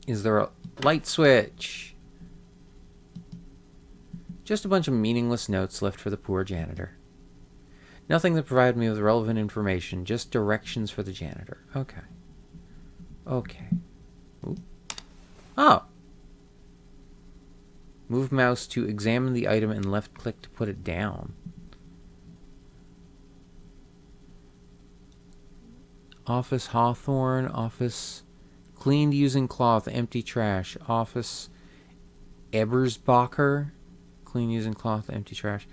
Is there a light switch? Just a bunch of meaningless notes left for the poor janitor. Nothing that provided me with relevant information, just directions for the janitor. Okay. Okay. Ooh. Oh! Move mouse to examine the item and left click to put it down. Office Hawthorne. Office cleaned using cloth. Empty trash. Office Ebersbacher. Clean using cloth. Empty trash.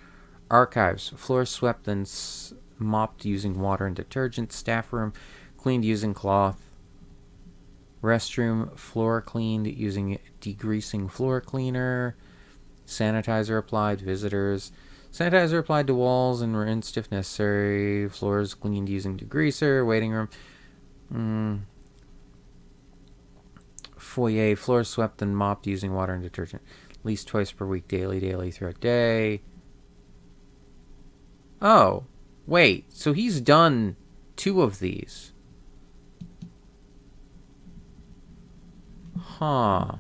Archives. Floor swept and mopped using water and detergent. Staff room. Cleaned using cloth. Restroom. Floor cleaned using degreasing floor cleaner. Sanitizer applied. Visitors. Sanitizer applied to walls and rinsed if necessary. Floors cleaned using degreaser. Waiting room. Foyer. Floors swept and mopped using water and detergent. At least twice per week. Daily throughout day. Oh. Wait. So he's done 2 of these. Huh.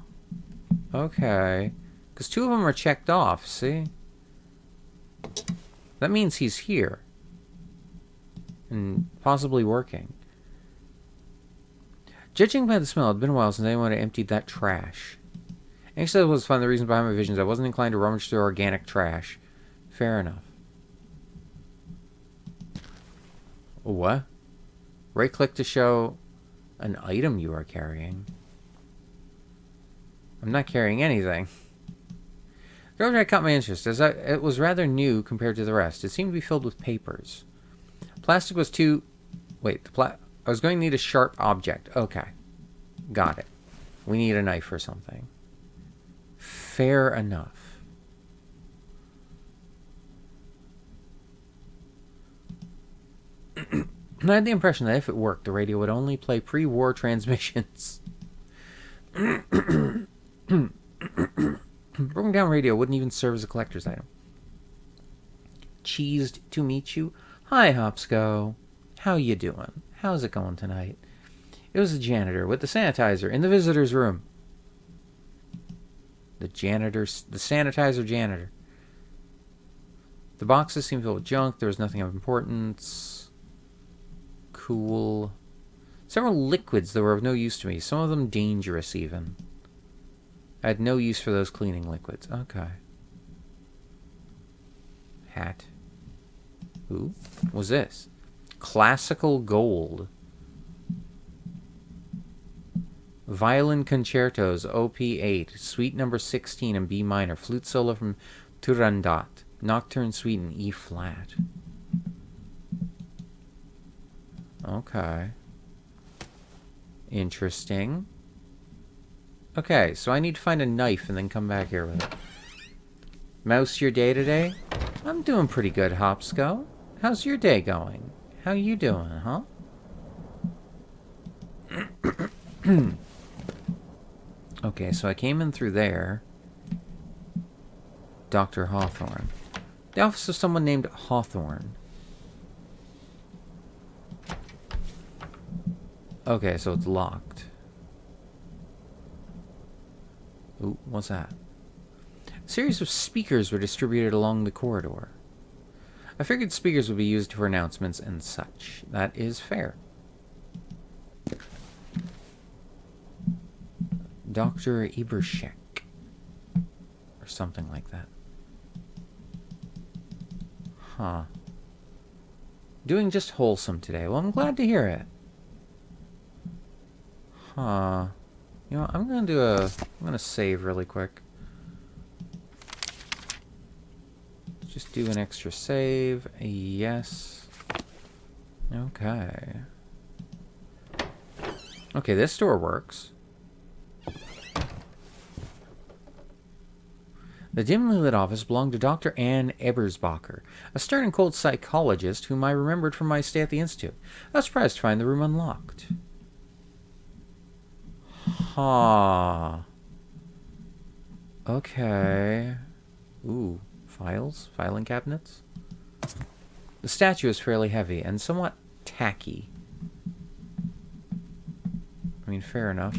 Okay. Because 2 of them are checked off, see? That means he's here. And possibly working. Judging by the smell, it had been a while since anyone had emptied that trash. Actually, that was fun. The reason behind my visions, I wasn't inclined to rummage through organic trash. Fair enough. What? Right-click to show an item you are carrying. I'm not carrying anything. The object caught my interest, as it was rather new compared to the rest. It seemed to be filled with papers. Plastic was too... Wait, I was going to need a sharp object. Okay. Got it. We need a knife or something. Fair enough. I had the impression that if it worked, the radio would only play pre-war transmissions. Broken down radio wouldn't even serve as a collector's item. Cheesed to meet you. Hi, Hopsco. How you doing? How's it going tonight? It was the janitor with the sanitizer in the visitor's room. The sanitizer janitor. The boxes seemed filled with junk. There was nothing of importance. Cool. Several liquids that were of no use to me. Some of them dangerous, even. I had no use for those cleaning liquids. Okay. Hat. Ooh. What was this? Classical gold. Violin concertos, OP8, Suite number 16 in B minor, flute solo from Turandot, Nocturne Suite in E flat. Okay. Interesting. Okay, so I need to find a knife and then come back here with it. Mouse, your day today? I'm doing pretty good, Hopsco. How's your day going? How you doing, huh? Okay, so I came in through there. Dr. Hawthorne. The office of someone named Hawthorne. Okay, so it's locked. Ooh, what's that? A series of speakers were distributed along the corridor. I figured speakers would be used for announcements and such. That is fair. Dr. Ebershek. Or something like that. Huh. Doing just wholesome today. Well, I'm glad to hear it. Huh. You know, I'm gonna save really quick. Just do an extra save. Yes. Okay. Okay, this door works. The dimly lit office belonged to Dr. Ann Ebersbacher, a stern and cold psychologist whom I remembered from my stay at the Institute. I was surprised to find the room unlocked. Ha. Okay. Ooh, files? Filing cabinets? The statue is fairly heavy and somewhat tacky. I mean, fair enough.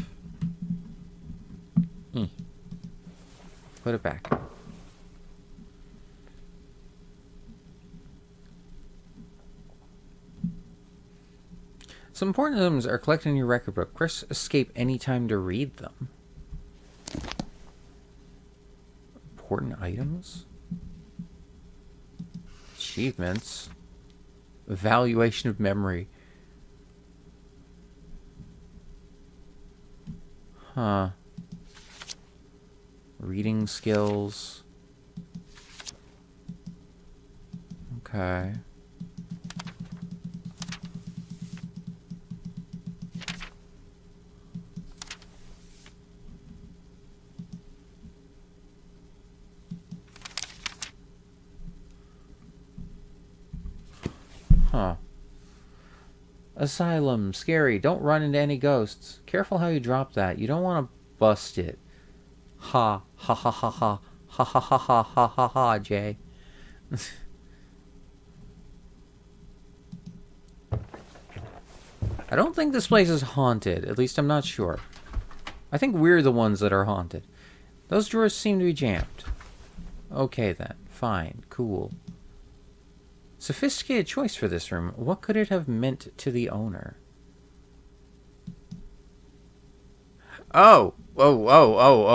Put it back. Some important items are collected in your record book. Press escape anytime to read them. Important items? Achievements. Evaluation of memory. Huh. Reading skills. Okay. Huh. Asylum. Scary. Don't run into any ghosts. Careful how you drop that. You don't want to bust it. Ha. Ha ha ha ha. Ha ha ha ha ha ha ha, Jay. I don't think this place is haunted. At least I'm not sure. I think we're the ones that are haunted. Those drawers seem to be jammed. Okay then. Fine. Cool. Sophisticated choice for this room. What could it have meant to the owner? Oh! Oh, oh, oh, oh.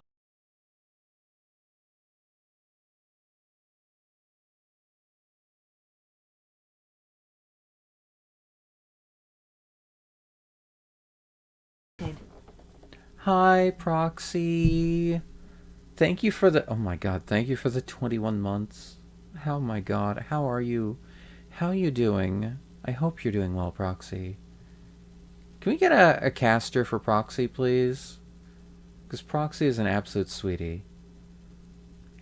Hi, Proxy. Thank you for the... Oh my god, thank you for the 21 months. Oh my god, how are you? How are you doing? I hope you're doing well, Proxy. Can we get a caster for Proxy, please? Because Proxy is an absolute sweetie.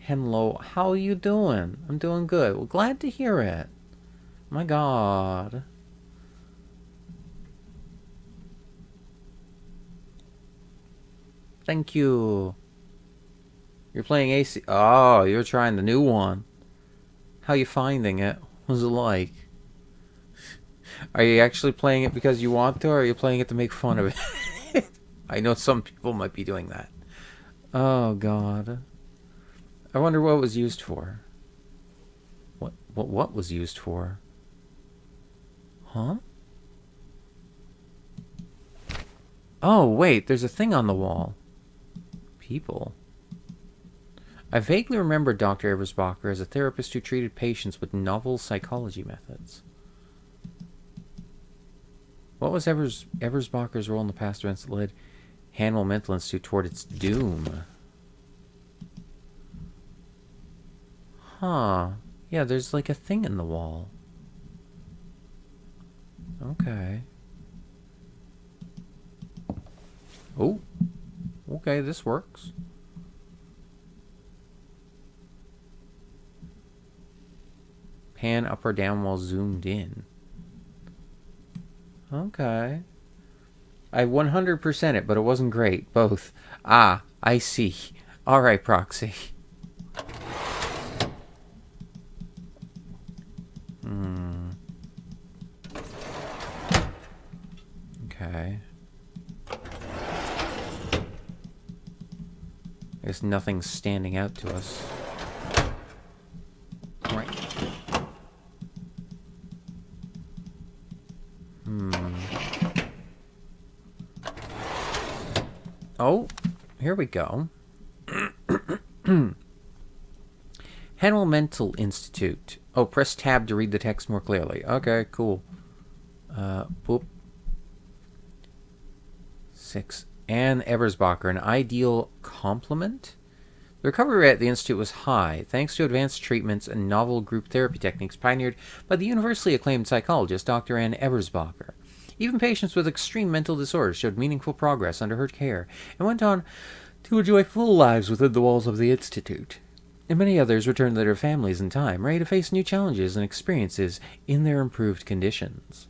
Hello, how are you doing? I'm doing good. Well, glad to hear it. My god. Thank you. You're playing AC... Oh, you're trying the new one. How you finding it? What's it like? Are you actually playing it because you want to, or are you playing it to make fun of it? I know some people might be doing that. Oh, God. I wonder what it was used for. What was used for? Huh? Oh, wait, there's a thing on the wall. People. I vaguely remember Dr. Ebersbacher as a therapist who treated patients with novel psychology methods. What was Ebersbacher's role in the past events that led Hannibal Mental Institute toward its doom? Huh. Yeah, there's like a thing in the wall. Okay. Oh. Okay, this works. Pan up or down while zoomed in. Okay. I 100% it, but it wasn't great. Both. Ah, I see. Alright, Proxy. Okay. I guess nothing's standing out to us. Right. Oh, here we go. Hannibal Mental Institute. Oh, press tab to read the text more clearly. Okay, cool. Boop. 6. Anne Ebersbacher, an ideal complement? The recovery rate at the Institute was high, thanks to advanced treatments and novel group therapy techniques pioneered by the universally acclaimed psychologist Dr. Anne Ebersbacher. Even patients with extreme mental disorders showed meaningful progress under her care and went on to enjoy full lives within the walls of the Institute. And many others returned to their families in time, ready to face new challenges and experiences in their improved conditions.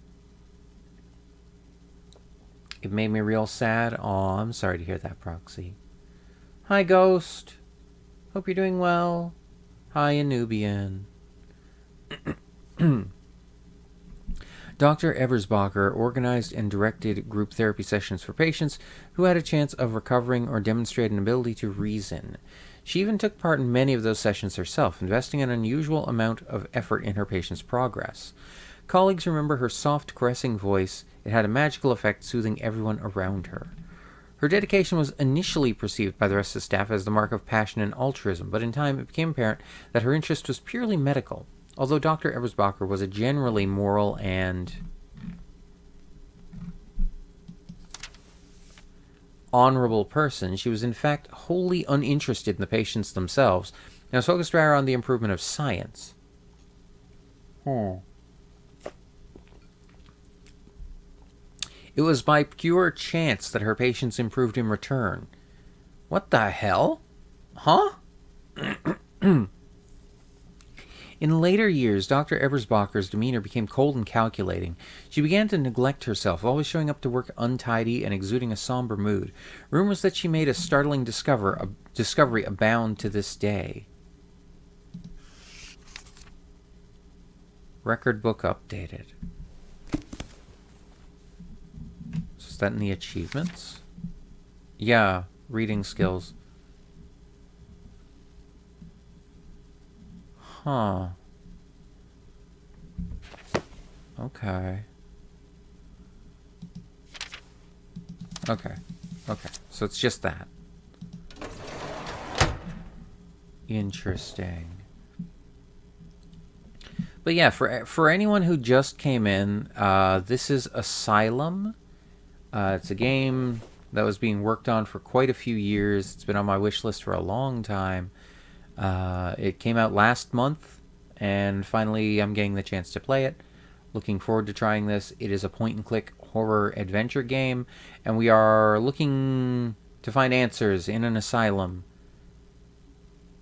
It made me real sad. Aw, I'm sorry to hear that, Proxy. Hi, Ghost. Hope you're doing well. Hi, Anubian. Dr. Ebersbacher organized and directed group therapy sessions for patients who had a chance of recovering or demonstrated an ability to reason. She even took part in many of those sessions herself, investing an unusual amount of effort in her patients' progress. Colleagues remember her soft, caressing voice. It had a magical effect, soothing everyone around her. Her dedication was initially perceived by the rest of the staff as the mark of passion and altruism, but in time it became apparent that her interest was purely medical. Although Dr. Ebersbacher was a generally moral and honorable person, she was in fact wholly uninterested in the patients themselves, and was focused rather on the improvement of science. It was by pure chance that her patients improved in return. What the hell? Huh? In later years, Dr. Ebersbacher's demeanor became cold and calculating. She began to neglect herself, always showing up to work untidy and exuding a somber mood. Rumors that she made a startling discovery abound to this day. Record book updated. Is that in the achievements? Yeah, reading skills. Huh. Okay. Okay. So it's just that. Interesting. But yeah, for anyone who just came in, this is Asylum. It's a game that was being worked on for quite a few years. It's been on my wish list for a long time. It came out last month, and finally I'm getting the chance to play it. Looking forward to trying this. It is a point-and-click horror adventure game, and we are looking to find answers in an asylum.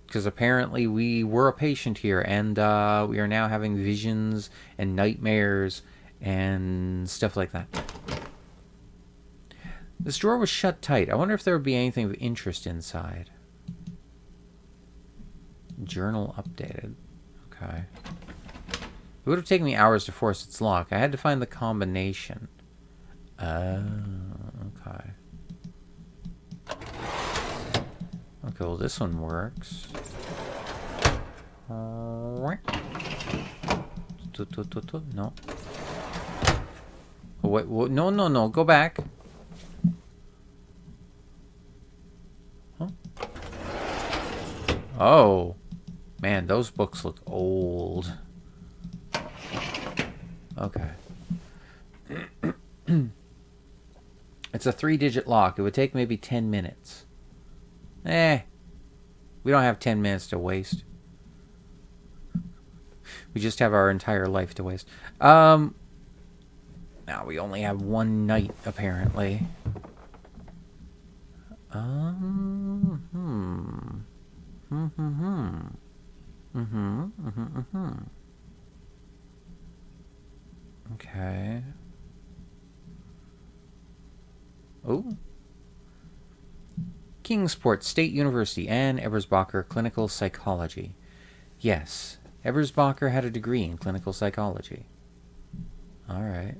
Because apparently we were a patient here, and we are now having visions and nightmares and stuff like that. This drawer was shut tight. I wonder if there would be anything of interest inside. Journal updated. Okay. It would have taken me hours to force its lock. I had to find the combination. Okay. Okay, well this one works. No. Oh, wait, no, go back. Huh? Oh. Man, those books look old. Okay. It's a 3-digit lock. It would take maybe 10 minutes. We don't have 10 minutes to waste. We just have our entire life to waste. Now we only have one night, apparently. Okay. Oh. Kingsport State University, Ann Ebersbacher, Clinical Psychology. Yes, Ebersbacher had a degree in clinical psychology. All right.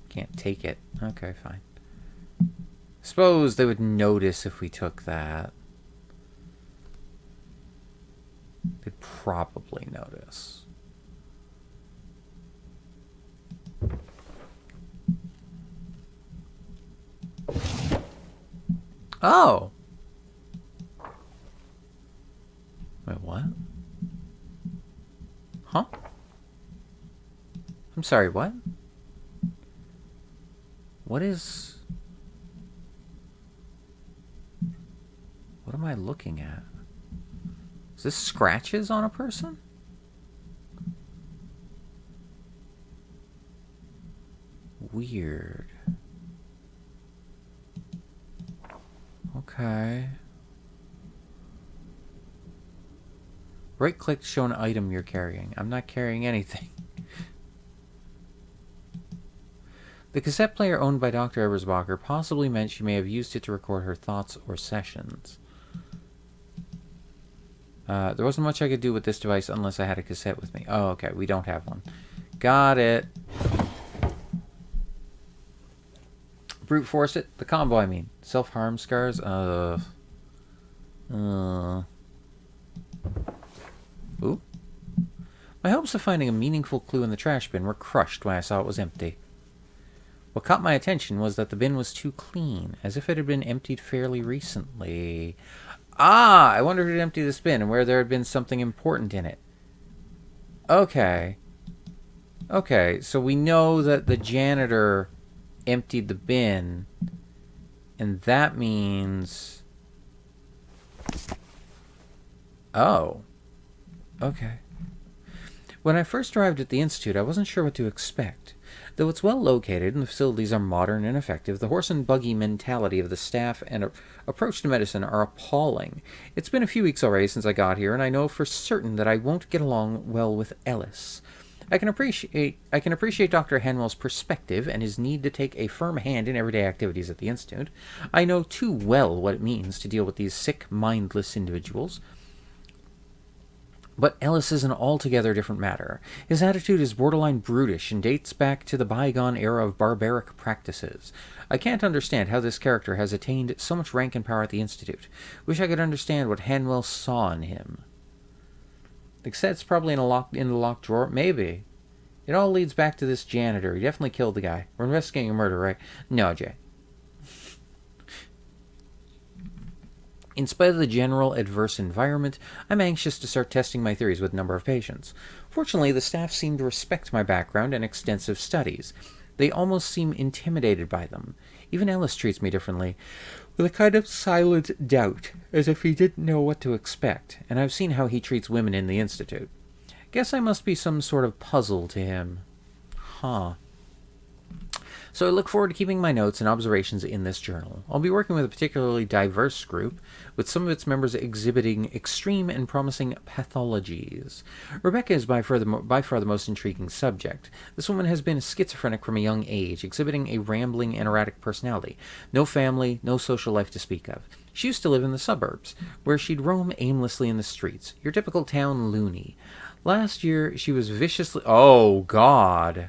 Can't take it. Okay, fine. Suppose they would notice if we took that. They'd probably notice. Oh! Wait, what? Huh? I'm sorry, what? What is... What am I looking at? Is this scratches on a person? Weird. Okay. Right-click to show an item you're carrying. I'm not carrying anything. The cassette player owned by Dr. Ebersbacher possibly meant she may have used it to record her thoughts or sessions. There wasn't much I could do with this device unless I had a cassette with me. Oh, okay. We don't have one. Got it. Brute force it. The combo, I mean. Self-harm scars. Ooh. My hopes of finding a meaningful clue in the trash bin were crushed when I saw it was empty. What caught my attention was that the bin was too clean, as if it had been emptied fairly recently. Ah! I wonder who had emptied this bin and where there had been something important in it. Okay. Okay, so we know that the janitor emptied the bin, and that means... Oh. Okay. When I first arrived at the Institute, I wasn't sure what to expect. Though it's well located and the facilities are modern and effective, the horse and buggy mentality of the staff and approach to medicine are appalling. It's been a few weeks already since I got here, and I know for certain that I won't get along well with Ellis. I can appreciate Dr. Hanwell's perspective and his need to take a firm hand in everyday activities at the Institute. I know too well what it means to deal with these sick, mindless individuals. But Ellis is an altogether different matter. His attitude is borderline brutish and dates back to the bygone era of barbaric practices. I can't understand how this character has attained so much rank and power at the Institute. Wish I could understand what Hanwell saw in him. The cassette's probably in the locked drawer. Maybe. It all leads back to this janitor. He definitely killed the guy. We're investigating a murder, right? No, Jay. In spite of the general adverse environment, I'm anxious to start testing my theories with a number of patients. Fortunately, the staff seem to respect my background and extensive studies. They almost seem intimidated by them. Even Ellis treats me differently, with a kind of silent doubt, as if he didn't know what to expect, and I've seen how he treats women in the Institute. Guess I must be some sort of puzzle to him. Huh. So I look forward to keeping my notes and observations in this journal. I'll be working with a particularly diverse group, with some of its members exhibiting extreme and promising pathologies. Rebecca is by far the most intriguing subject. This woman has been schizophrenic from a young age, exhibiting a rambling and erratic personality. No family, no social life to speak of. She used to live in the suburbs, where she'd roam aimlessly in the streets. Your typical town loony. Last year, she was viciously... Oh, God.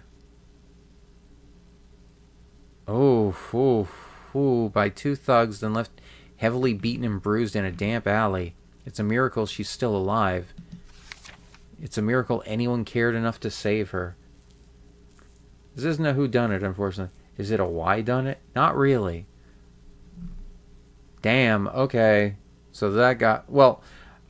By two thugs, then left heavily beaten and bruised in a damp alley. It's a miracle she's still alive. It's a miracle anyone cared enough to save her. This isn't a whodunit, unfortunately. Is it a why-done-it? Not really. Damn, okay. So that got... Well,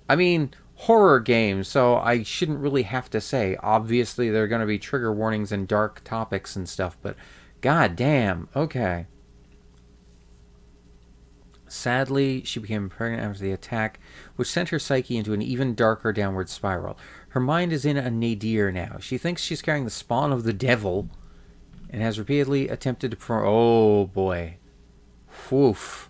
I mean, horror games, so I shouldn't really have to say. Obviously, there are going to be trigger warnings and dark topics and stuff, but... God damn, okay. Sadly, she became pregnant after the attack, which sent her psyche into an even darker downward spiral. Her mind is in a nadir now. She thinks she's carrying the spawn of the devil, and has repeatedly attempted to perform... Oh, boy. Woof.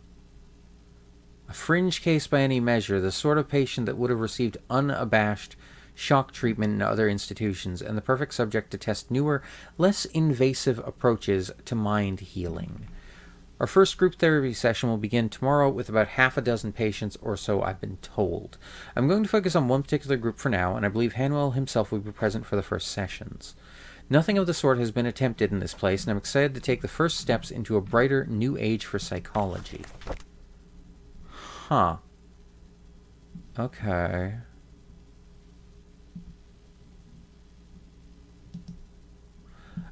A fringe case by any measure, the sort of patient that would have received unabashed shock treatment in other institutions, and the perfect subject to test newer, less invasive approaches to mind healing. Our first group therapy session will begin tomorrow with about half a dozen patients or so, I've been told. I'm going to focus on one particular group for now, and I believe Hanwell himself will be present for the first sessions. Nothing of the sort has been attempted in this place, and I'm excited to take the first steps into a brighter new age for psychology. Huh. Okay.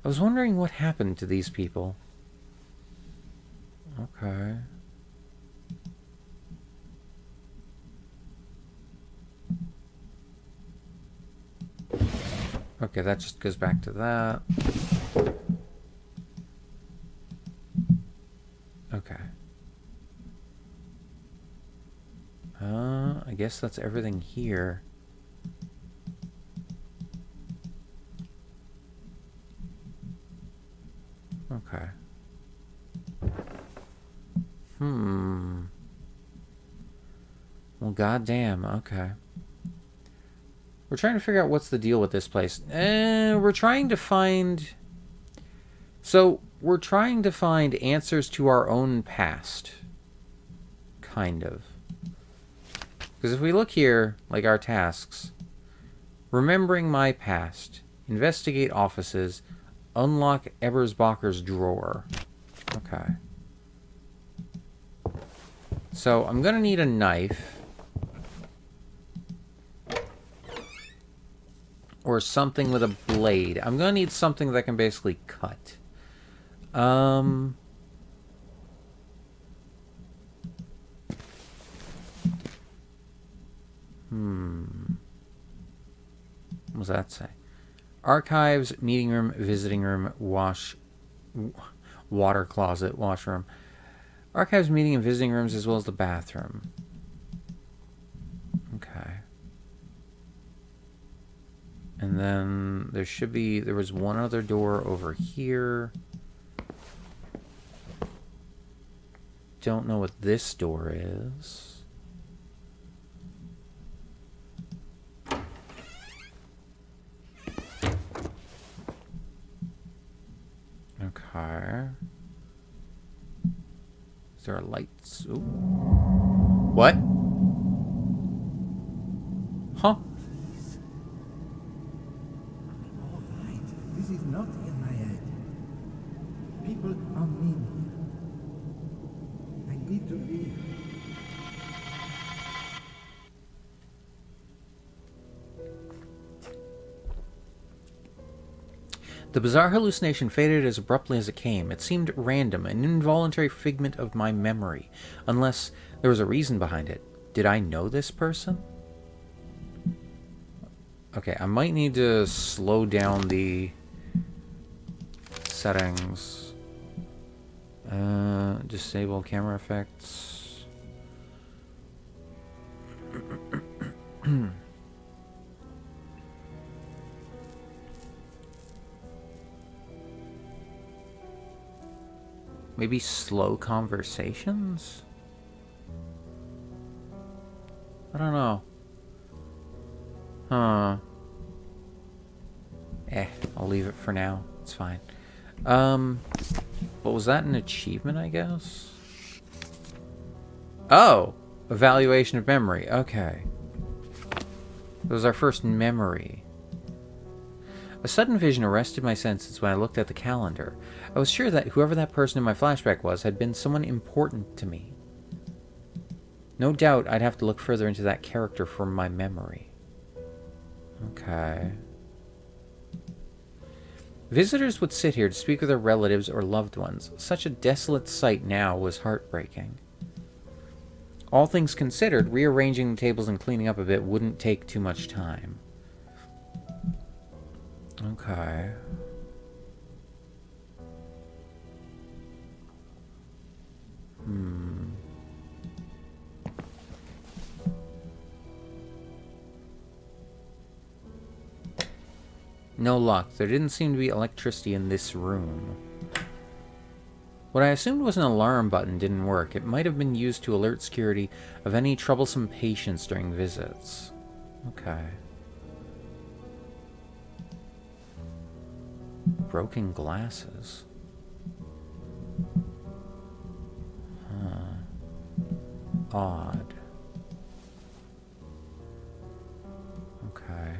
I was wondering what happened to these people. Okay. Okay, that just goes back to that. Okay. I guess that's everything here. Okay. Well, goddamn. Okay. We're trying to figure out what's the deal with this place. We're trying to find... So, we're trying to find answers to our own past. Kind of. Because if we look here, like our tasks, remembering my past, investigate offices, unlock Ebersbacher's drawer. Okay. So I'm going to need a knife. Or something with a blade. I'm going to need something that can basically cut. What does that say? Archives, meeting room, visiting room, water closet, washroom. Archives, meeting and visiting rooms, as well as the bathroom. Okay. And then there was one other door over here. Don't know what this door is. Okay. Is there a light? Ooh. What? Huh? All right. This is not in my head. People are mean here. I need to leave. The bizarre hallucination faded as abruptly as it came. It seemed random, an involuntary figment of my memory, unless there was a reason behind it. Did I know this person? Okay, I might need to slow down the settings. Disable camera effects. Maybe slow conversations? I don't know. Huh. I'll leave it for now. It's fine. But was that an achievement, I guess? Oh! Evaluation of memory. Okay. That was our first memory. A sudden vision arrested my senses when I looked at the calendar. I was sure that whoever that person in my flashback was had been someone important to me. No doubt I'd have to look further into that character for my memory. Okay. Visitors would sit here to speak with their relatives or loved ones. Such a desolate sight now was heartbreaking. All things considered, rearranging the tables and cleaning up a bit wouldn't take too much time. Okay. No luck. There didn't seem to be electricity in this room. What I assumed was an alarm button didn't work. It might have been used to alert security of any troublesome patients during visits. Okay. Broken glasses. Huh. Odd. Okay.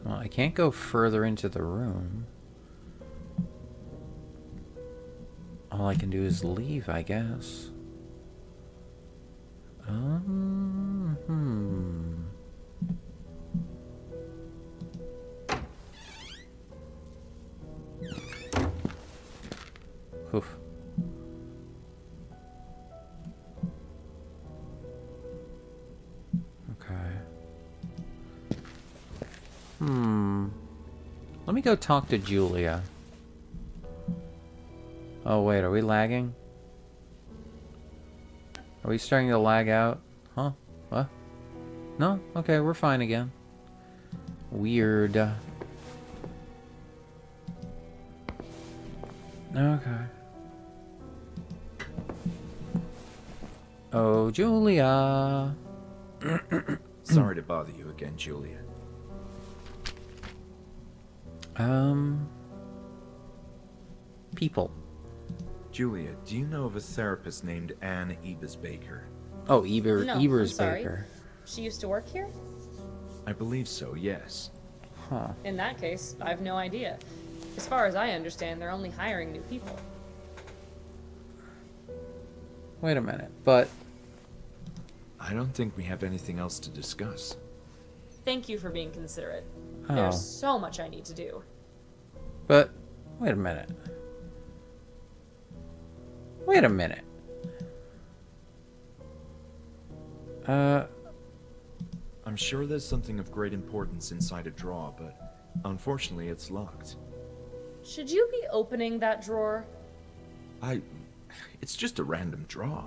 Well, I can't go further into the room. All I can do is leave, I guess. Oof. Okay. Let me go talk to Julia. Oh, wait, are we lagging? Are we starting to lag out? Huh? What? No? Okay, we're fine again. Weird. Okay. Oh, Julia. Sorry to bother you again, Julia. People. Julia, do you know of a therapist named Anne Ebers-Baker? Oh, No, I'm Ebers sorry. Baker. She used to work here? I believe so, yes. Huh. In that case, I have no idea. As far as I understand, they're only hiring new people. Wait a minute, but... I don't think we have anything else to discuss. Thank you for being considerate. Oh. There's so much I need to do. But... Wait a minute. Wait a minute. I'm sure there's something of great importance inside a drawer, but unfortunately it's locked. Should you be opening that drawer? It's just a random drawer.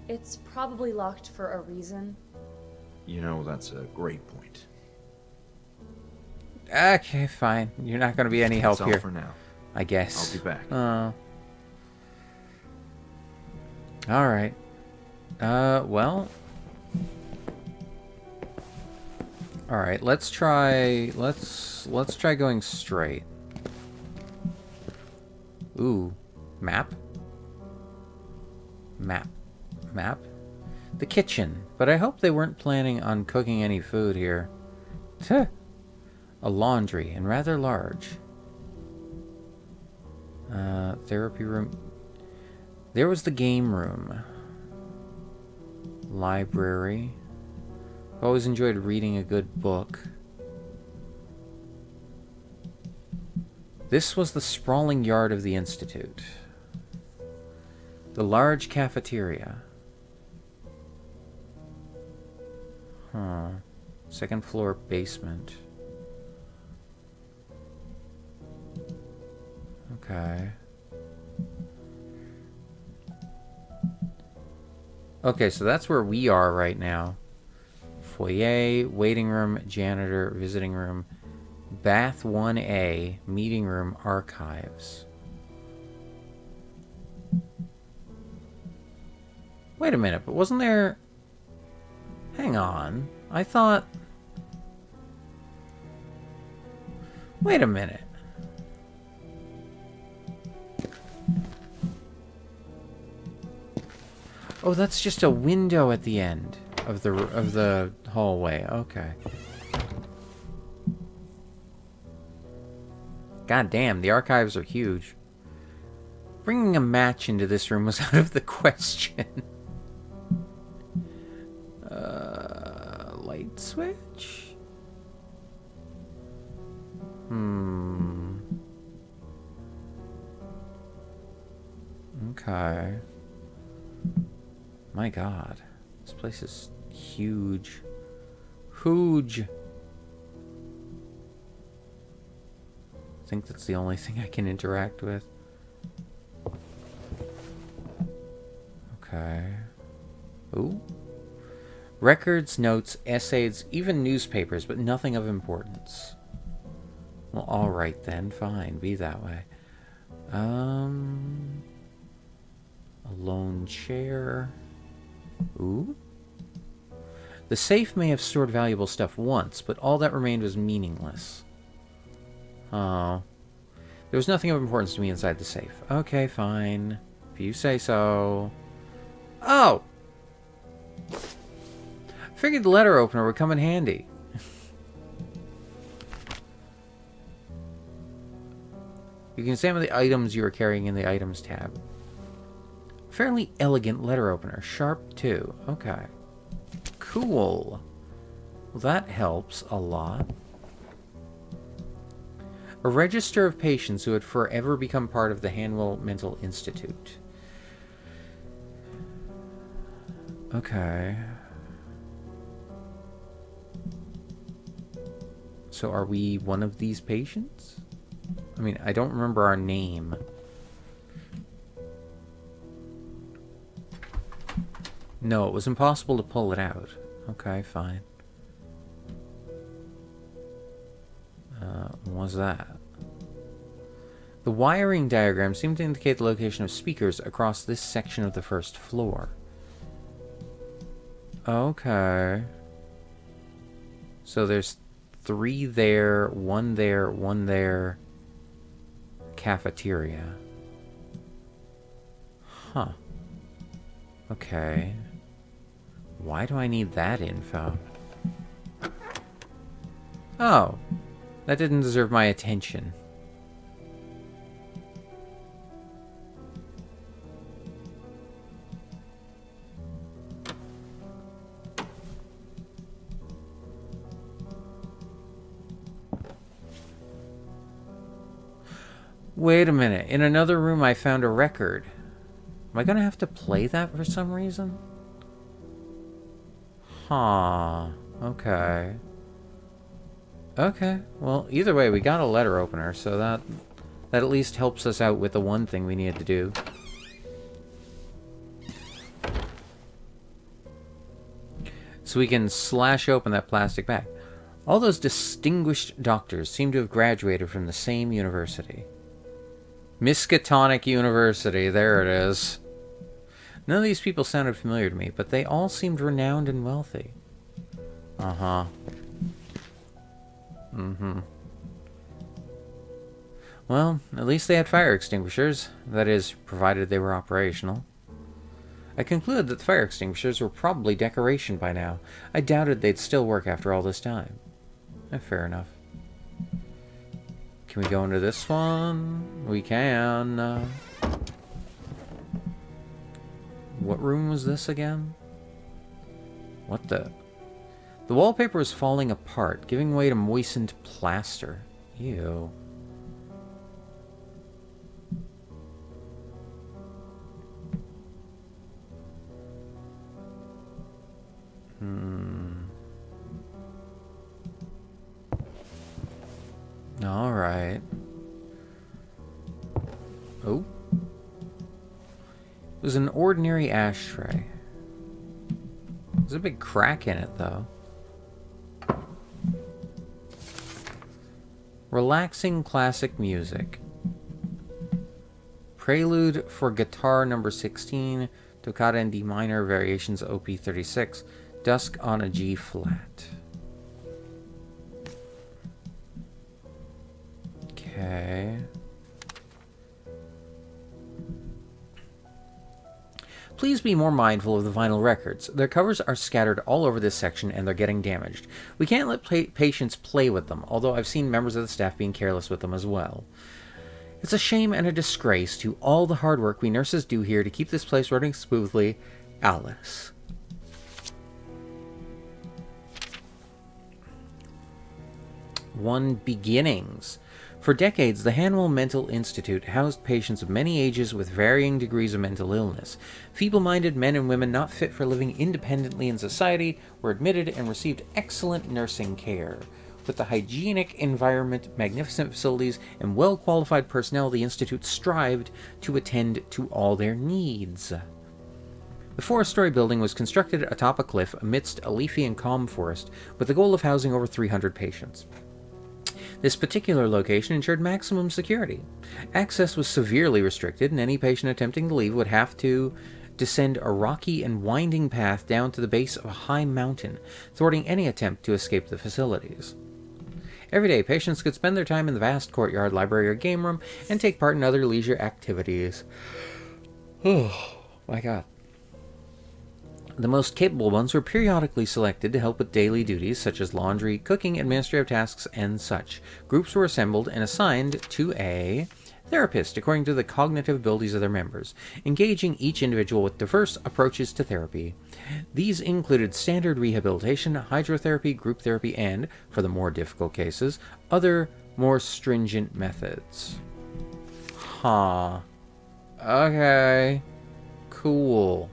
It's probably locked for a reason. You know, that's a great point. Okay, fine. You're not going to be any help That's all here, for now. I guess. I'll be back. Oh. Alright. Well... Alright, let's try going straight. Ooh. Map? Map? The kitchen. But I hope they weren't planning on cooking any food here. Tuh. A laundry, and rather large. Therapy room. There was the game room. Library. I've always enjoyed reading a good book. This was the sprawling yard of the Institute. The large cafeteria. Huh. Second floor basement. Okay. Okay, so that's where we are right now. Foyer, waiting room, janitor, visiting room, bath 1A, meeting room, archives. Wait a minute, but wasn't there... Hang on. I thought... Wait a minute. Oh, that's just a window at the end of the hallway. Okay. God damn, the archives are huge. Bringing a match into this room was out of the question. Light switch? Okay. My God. This place is huge. Huge. I think that's the only thing I can interact with. Okay. Ooh. Records, notes, essays, even newspapers, but nothing of importance. Well, alright then. Fine. Be that way. A lone chair. Ooh. The safe may have stored valuable stuff once, but all that remained was meaningless. Oh. There was nothing of importance to me inside the safe. Okay, fine. If you say so. Oh! Figured the letter opener would come in handy. You can examine the items you are carrying in the items tab. Fairly elegant letter opener. Sharp too. Okay. Cool. Well, that helps a lot. A register of patients who had forever become part of the Hanwell Mental Institute. Okay. So are we one of these patients? I mean, I don't remember our name. No, it was impossible to pull it out. Okay, fine. What was that? The wiring diagram seemed to indicate the location of speakers across this section of the first floor. Okay. So there's 3 there, 1 there, 1 there. Cafeteria. Huh. Okay. Why do I need that info? Oh. That didn't deserve my attention. Wait a minute. In another room I found a record. Am I gonna have to play that for some reason? Huh. Okay. Okay. Well, either way, we got a letter opener, so that at least helps us out with the one thing we needed to do. So we can slash open that plastic bag. All those distinguished doctors seem to have graduated from the same university. Miskatonic University, there it is. None of these people sounded familiar to me, but they all seemed renowned and wealthy. Uh-huh. Mm-hmm. Well, at least they had fire extinguishers. That is, provided they were operational. I concluded that the fire extinguishers were probably decoration by now. I doubted they'd still work after all this time. Fair enough. Can we go into this one? We can. What room was this again? What the? The wallpaper is falling apart, giving way to moistened plaster. Ew. Alright. Oh. It was an ordinary ashtray. There's a big crack in it, though. Relaxing classic music. Prelude for Guitar Number 16, Toccata in D minor, Variations Op. 36, Dusk on a G flat. Okay. Please be more mindful of the vinyl records. Their covers are scattered all over this section and they're getting damaged. We can't let patients play with them, although I've seen members of the staff being careless with them as well. It's a shame and a disgrace to all the hard work we nurses do here to keep this place running smoothly. Alice. One Beginnings. For decades, the Hanwell Mental Institute housed patients of many ages with varying degrees of mental illness. Feeble-minded men and women not fit for living independently in society were admitted and received excellent nursing care. With the hygienic environment, magnificent facilities, and well-qualified personnel, the Institute strived to attend to all their needs. The 4-story building was constructed atop a cliff amidst a leafy and calm forest, with the goal of housing over 300 patients. This particular location ensured maximum security. Access was severely restricted, and any patient attempting to leave would have to descend a rocky and winding path down to the base of a high mountain, thwarting any attempt to escape the facilities. Every day, patients could spend their time in the vast courtyard, library, or game room, and take part in other leisure activities. Oh, my God. The most capable ones were periodically selected to help with daily duties such as laundry, cooking, administrative tasks, and such. Groups were assembled and assigned to a therapist according to the cognitive abilities of their members, engaging each individual with diverse approaches to therapy. These included standard rehabilitation, hydrotherapy, group therapy, and, for the more difficult cases, other more stringent methods. Huh. Okay. Cool.